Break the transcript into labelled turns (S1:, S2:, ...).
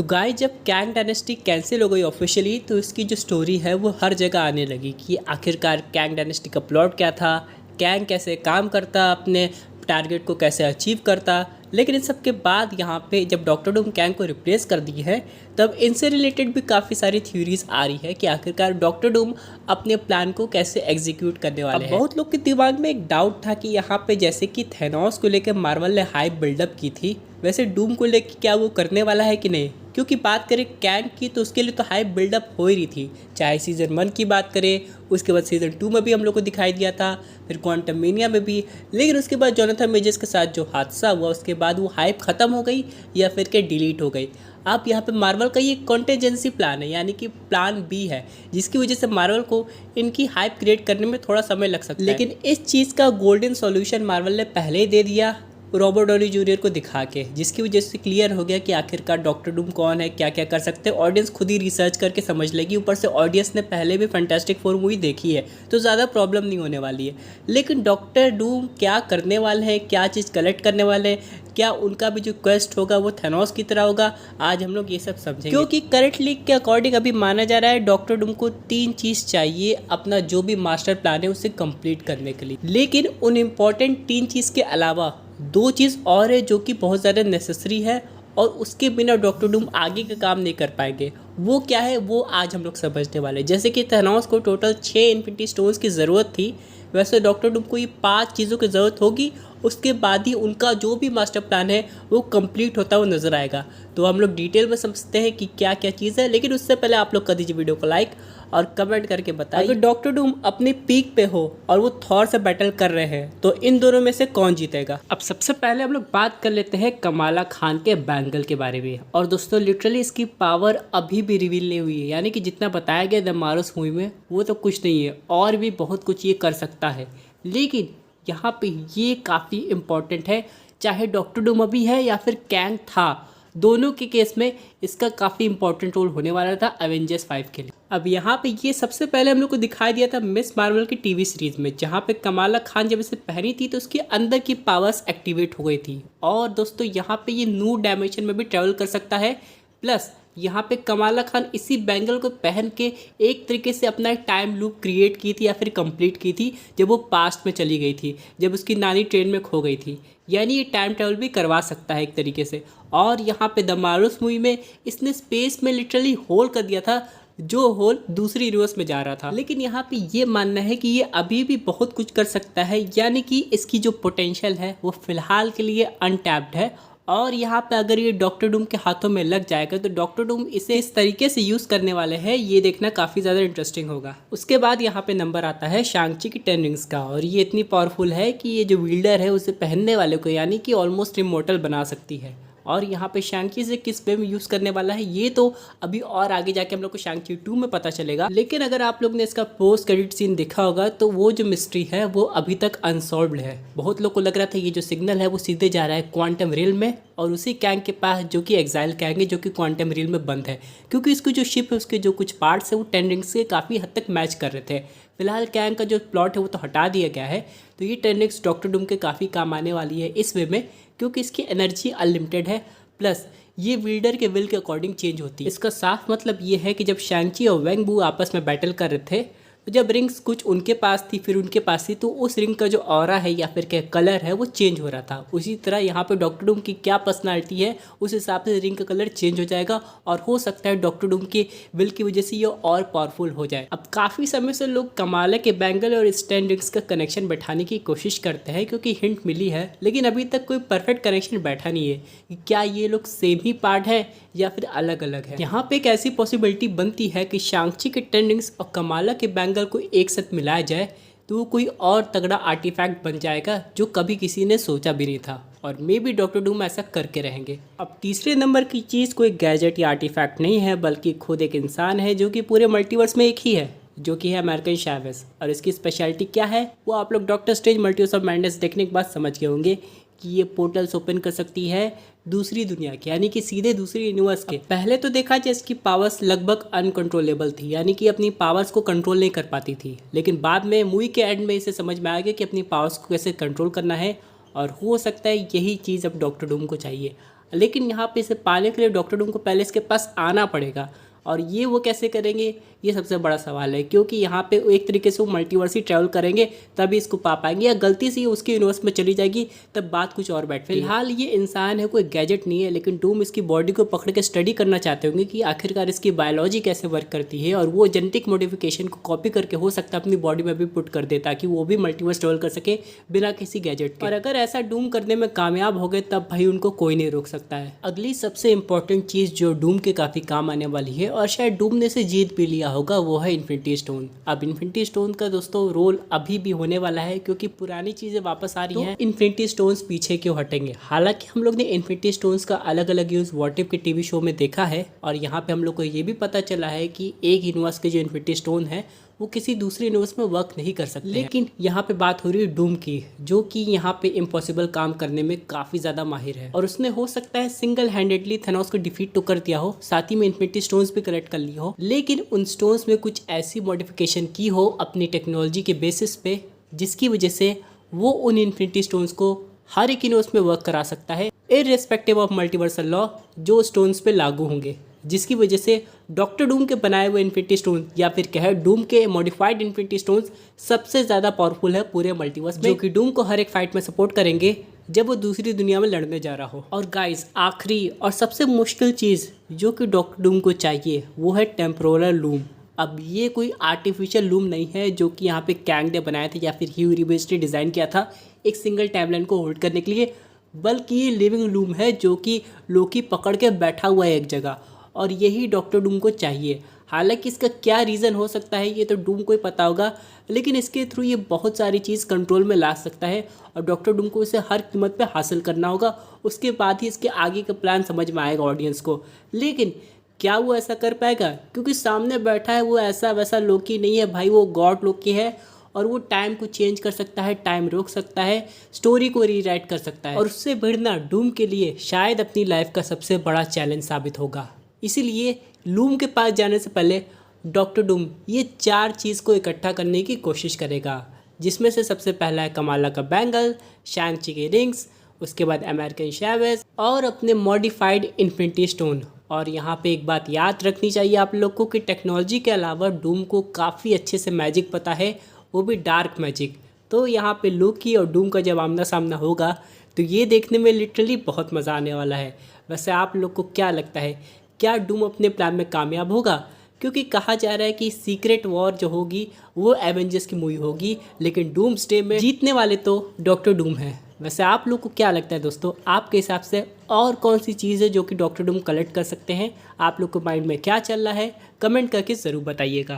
S1: तो गाइस जब Kang dynasty cancel हो गई ऑफिशियली तो इसकी जो स्टोरी है वो हर जगह आने लगी कि आखिरकार कैंग डायनेस्टी का प्लॉट क्या था, कैंग कैसे काम करता, अपने टारगेट को कैसे अचीव करता। लेकिन इन सब के बाद यहाँ पे जब डॉक्टर डूम कैंग को रिप्लेस कर दी है तब इनसे रिलेटेड भी काफ़ी सारी थ्योरीज आ रही है कि आखिरकार डॉक्टर डूम अपने प्लान को कैसे एग्जीक्यूट करने वाले हैं। बहुत लोग के दिमाग में एक डाउट था कि यहाँ पे जैसे कि थेनोस को लेकर मार्वल ने हाइप बिल्डअप की थी, वैसे डूम को लेकर क्या वो करने वाला है कि नहीं। क्योंकि बात करें कैंग की तो उसके लिए तो हाइप बिल्डअप हो ही रही थी, चाहे सीज़न 1 की बात करें, उसके बाद सीज़न 2 में भी हम लोग को दिखाई दिया था, फिर क्वांटममेनिया में भी। लेकिन उसके बाद जोनाथन मेजर्स के साथ जो हादसा हुआ उसके बाद वो हाइप ख़त्म हो गई या फिर के डिलीट हो गई। अब यहाँ पे मार्वल का ये कॉन्टेजेंसी प्लान है, यानी कि प्लान बी है, जिसकी वजह से मार्वल को इनकी हाइप क्रिएट करने में थोड़ा समय लग सकता है। लेकिन इस चीज़ का गोल्डन सॉल्यूशन मार्वल ने पहले ही दे दिया रॉबर्ट डॉनी जूनियर को दिखा के, जिसकी वजह से क्लियर हो गया कि आखिरकार डॉक्टर डूम कौन है, क्या क्या कर सकते हैं। ऑडियंस खुद ही रिसर्च करके समझ लेगी। ऊपर से ऑडियंस ने पहले भी फैंटास्टिक फोर मूवी देखी है तो ज़्यादा प्रॉब्लम नहीं होने वाली है। लेकिन डॉक्टर डूम क्या करने वाले हैं, क्या चीज़ कलेक्ट करने वाले हैं, क्या उनका भी जो क्वेस्ट होगा वो थेनोस की तरह होगा, आज हम लोग ये सब समझेंगे। क्योंकि करंट लीक के अकॉर्डिंग अभी माना जा रहा है डॉक्टर डूम को 3 चीज़ चाहिए अपना जो भी मास्टर प्लान है उसे कंप्लीट करने के लिए। लेकिन उन इम्पॉर्टेंट 3 चीज़ के अलावा 2 चीज़ और है जो कि बहुत ज़्यादा नेसेसरी है और उसके बिना डॉक्टर डूम आगे का काम नहीं कर पाएंगे। वो क्या है वो आज हम लोग समझने वाले हैं। जैसे कि थेनोस को टोटल 6 इन्फिनिटी स्टोन्स की ज़रूरत थी, वैसे डॉक्टर डूम को ये 5 चीज़ों की ज़रूरत होगी। उसके बाद ही उनका जो भी मास्टर प्लान है वो कंप्लीट होता हुआ नज़र आएगा। तो हम लोग डिटेल में समझते हैं कि क्या क्या चीज़ है। लेकिन उससे पहले आप लोग कर दीजिए वीडियो को लाइक और कमेंट करके बताइए अगर डॉक्टर डूम अपने पीक पे हो और वो थॉर से बैटल कर रहे हैं तो इन दोनों में से कौन जीतेगा। अब सबसे पहले हम लोग बात कर लेते हैं कमाला खान के बैंगल के बारे में। और दोस्तों लिटरली इसकी पावर अभी भी रिवील नहीं हुई है, यानी कि जितना बताया गया द मार्वल्स मूवी में वो तो कुछ नहीं है, और भी बहुत कुछ ये कर सकता है। लेकिन यहाँ पे ये काफ़ी इम्पोर्टेंट है, चाहे डॉक्टर डूम अभी है या फिर कैंग था, दोनों के केस में इसका काफ़ी इंपॉर्टेंट रोल होने वाला था एवेंजर्स 5 के लिए। अब यहाँ पे ये सबसे पहले हम लोग को दिखाई दिया था मिस मार्वल की टीवी सीरीज में, जहाँ पे कमाला खान जब इसे पहनी थी तो उसके अंदर की पावर्स एक्टिवेट हो गई थी। और दोस्तों यहाँ पे ये न्यू डायमेंशन में भी ट्रेवल कर सकता है। प्लस यहाँ पे कमाला खान इसी बैंगल को पहन के एक तरीके से अपना एक टाइम लूप क्रिएट की थी या फिर कंप्लीट की थी जब वो पास्ट में चली गई थी, जब उसकी नानी ट्रेन में खो गई थी। यानी ये टाइम ट्रैवल भी करवा सकता है एक तरीके से। और यहाँ पे द मार्वल्स मूवी में इसने स्पेस में लिटरली होल कर दिया था, जो होल दूसरी यूनिवर्स में जा रहा था। लेकिन यहाँ पे ये मानना है कि ये अभी भी बहुत कुछ कर सकता है, यानी कि इसकी जो पोटेंशियल है वो फिलहाल के लिए अनटैप्ड है। और यहाँ पे अगर ये डॉक्टर डूम के हाथों में लग जाएगा तो डॉक्टर डूम इसे इस तरीके से यूज़ करने वाले हैं, ये देखना काफ़ी ज़्यादा इंटरेस्टिंग होगा। उसके बाद यहाँ पे नंबर आता है शांग-ची की 10 रिंग्स का, और ये इतनी पावरफुल है कि ये जो विल्डर है उसे पहनने वाले को यानी कि ऑलमोस्ट इमॉर्टल बना सकती है। और यहाँ पे शांग-ची से किस वे में यूज़ करने वाला है ये तो अभी और आगे जाके हम लोग को शांग-ची 2 में पता चलेगा। लेकिन अगर आप लोग ने इसका पोस्ट क्रेडिट सीन देखा होगा तो वो जो मिस्ट्री है वो अभी तक अनसॉल्व्ड है। बहुत लोग को लग रहा था ये जो सिग्नल है वो सीधे जा रहा है क्वांटम रियल में और उसी कैंग के पास जो कि एग्जाइल कैंग है, जो कि क्वांटम रियल में बंद है। क्योंकि इसकी जो शिप है उसके जो कुछ पार्ट्स है वो 10 रिंग्स के काफ़ी हद तक मैच कर रहे थे। फिलहाल कैंग का जो प्लॉट है वो तो हटा दिया गया है, तो ये 10 रिंग्स डॉक्टर डूम के काफ़ी काम आने वाली है इस वे में, क्योंकि इसकी एनर्जी अनलिमिटेड है। प्लस ये विल्डर के विल के अकॉर्डिंग चेंज होती है। इसका साफ मतलब ये है कि जब शांग-ची और वेंग बू आपस में बैटल कर रहे थे तो जब रिंग्स कुछ उनके पास थी फिर उनके पास थी, तो उस रिंग का जो ऑरा है या फिर क्या कलर है वो चेंज हो रहा था। उसी तरह यहाँ पे डॉक्टर डूम की क्या पर्सनालिटी है उस हिसाब से रिंग का कलर चेंज हो जाएगा और हो सकता है डॉक्टर डूम के विल की वजह से ये और पावरफुल हो जाए। अब काफ़ी समय से लोग कमाला के बैंगल और स्टैन रिंग्स का कनेक्शन बैठाने की कोशिश करते हैं क्योंकि हिंट मिली है, लेकिन अभी तक कोई परफेक्ट कनेक्शन बैठा नहीं है कि क्या ये लोग सेम ही पार्ट है या फिर अलग अलग है। यहाँ पे एक ऐसी पॉसिबिलिटी बनती है कि शांग-ची के 10 रिंग्स और कमाला के बैंगल को एक साथ मिलाया जाए तो वो कोई और तगड़ा आर्टिफैक्ट बन जाएगा जो कभी किसी ने सोचा भी नहीं था, और मे बी डॉक्टर डूम ऐसा करके रहेंगे। अब तीसरे नंबर की चीज़ कोई गैजेट या आर्टिफैक्ट नहीं है बल्कि खुद एक इंसान है जो कि पूरे मल्टीवर्स में एक ही है, जो कि है अमेरिकन चैवेज़। और इसकी स्पेशलिटी क्या है वो आप लोग doctor strange multiverse of madness देखने के बाद समझ गए होंगे कि ये पोर्टल्स ओपन कर सकती है दूसरी दुनिया की, यानी कि सीधे दूसरी यूनिवर्स के। पहले तो देखा जाए इसकी पावर्स लगभग अनकंट्रोलेबल थी, यानी कि अपनी पावर्स को कंट्रोल नहीं कर पाती थी। लेकिन बाद में मूवी के एंड में इसे समझ में आ गया कि अपनी पावर्स को कैसे कंट्रोल करना है, और हो सकता है यही चीज़ अब डॉक्टर डूम को चाहिए। लेकिन यहाँ पे इसे पाने के लिए डॉक्टर डूम को पहले इसके पास आना पड़ेगा, और ये वो कैसे करेंगे, ये सबसे बड़ा सवाल है। क्योंकि यहाँ पे एक तरीके से वो मल्टीवर्स ही ट्रैवल करेंगे तभी इसको पा पाएंगे, या गलती से उसके यूनिवर्स में चली जाएगी तब बात कुछ और बैठ। फिलहाल ये इंसान है, कोई गैजेट नहीं है, लेकिन डूम इसकी बॉडी को पकड़ के स्टडी करना चाहते होंगे कि आखिरकार इसकी बायोलॉजी कैसे वर्क करती है, और वो जेनेटिक मॉडिफिकेशन को कॉपी करके हो सकता है अपनी बॉडी में भी पुट कर दे, ताकि वो भी मल्टीवर्स ट्रैवल कर सके बिना किसी गैजेट के। और अगर ऐसा डूम करने में कामयाब हो गए तब भाई उनको कोई नहीं रोक सकता है। अगली सबसे इंपॉर्टेंट चीज़ जो डूम के काफ़ी काम आने वाली है, और शायद डूम ने से जीत भी लिया होगा, वो है इन्फिनिटी स्टोन। अब इन्फिनिटी स्टोन का दोस्तों रोल अभी भी होने वाला है, क्योंकि पुरानी चीज़ें वापस आ रही हैं। इन्फिनिटी स्टोन्स पीछे क्यों हटेंगे। हालांकि हम लोग ने इन्फिनिटी स्टोन्स का अलग अलग यूज़ व्हाट इफ के टीवी शो में देखा है, और यहाँ पे हम लोग को ये भी पता चला है कि एक यूनिवर्स के जो इन्फिनिटी स्टोन है वो किसी दूसरे यूनिवर्स में वर्क नहीं कर सकते। लेकिन यहाँ पे बात हो रही है डूम की, जो कि यहाँ पे इम्पॉसिबल काम करने में काफ़ी ज़्यादा माहिर है, और उसने हो सकता है सिंगल हैंडेडली थेनोस को डिफीट तो कर दिया हो, साथ ही में इन्फिनिटी स्टोन्स भी कलेक्ट कर ली हो, लेकिन उन स्टोन्स में कुछ ऐसी मॉडिफिकेशन की हो अपनी टेक्नोलॉजी के बेसिस पे, जिसकी वजह से वो उन इन्फिनिटी स्टोन्स को हर एक यूनिवर्स में वर्क करा सकता है, इररिस्पेक्टिव ऑफ मल्टीवर्सल लॉ जो स्टोन्स पे लागू होंगे, जिसकी वजह से डॉक्टर डूम के बनाए हुए इन्फिनिटी स्टोन, या फिर कहे डूम के मॉडिफाइड इन्फिनिटी स्टोन्स सबसे ज़्यादा पावरफुल है पूरे मल्टीवर्स में, जो कि डूम को हर एक फाइट में सपोर्ट करेंगे जब वो दूसरी दुनिया में लड़ने जा रहा हो। और गाइस, आखिरी और सबसे मुश्किल चीज़ जो कि डॉक्टर डूम को चाहिए वो है टेम्पोरल लूम। अब ये कोई आर्टिफिशियल लूम नहीं है जो कि यहाँ पे कैंग ने बनाया था या फिर ह्यू रिवेज ने डिज़ाइन किया था एक सिंगल टाइमलाइन को होल्ड करने के लिए, बल्कि ये लिविंग लूम है जो कि लोकी पकड़ के बैठा हुआ है एक जगह, और यही डॉक्टर डूम को चाहिए। हालांकि इसका क्या रीज़न हो सकता है ये तो डूम को ही पता होगा, लेकिन इसके थ्रू ये बहुत सारी चीज़ कंट्रोल में ला सकता है, और डॉक्टर डूम को इसे हर कीमत पे हासिल करना होगा। उसके बाद ही इसके आगे का प्लान समझ में आएगा ऑडियंस को। लेकिन क्या वो ऐसा कर पाएगा, क्योंकि सामने बैठा है वो ऐसा वैसा लोकी नहीं है भाई, वो गॉड लोकी है, और वो टाइम को चेंज कर सकता है, टाइम रोक सकता है, स्टोरी को रीराइट कर सकता है, और उससे भिड़ना डूम के लिए शायद अपनी लाइफ का सबसे बड़ा चैलेंज साबित होगा। इसीलिए लूम के पास जाने से पहले डॉक्टर डूम ये 4 चीज़ को इकट्ठा करने की कोशिश करेगा, जिसमें से सबसे पहला है कमाला का बैंगल, शैंग ची के रिंग्स, उसके बाद अमेरिकन शैवेज और अपने मॉडिफाइड इन्फिनिटी स्टोन। और यहाँ पे एक बात याद रखनी चाहिए आप लोग को कि टेक्नोलॉजी के अलावा डूम को काफ़ी अच्छे से मैजिक पता है, वो भी डार्क मैजिक। तो यहाँ पे लोकी और डूम का जब आमना सामना होगा तो ये देखने में लिटरली बहुत मज़ा आने वाला है। वैसे आप लोग को क्या लगता है, क्या डूम अपने प्लान में कामयाब होगा? क्योंकि कहा जा रहा है कि सीक्रेट वॉर जो होगी वो एवेंजर्स की मूवी होगी, लेकिन डूम्सडे में जीतने वाले तो डॉक्टर डूम है। वैसे आप लोग को क्या लगता है दोस्तों, आपके हिसाब से और कौन सी चीज़ है जो कि डॉक्टर डूम कलेक्ट कर सकते हैं? आप लोग को माइंड में क्या चल रहा है, कमेंट करके ज़रूर बताइएगा।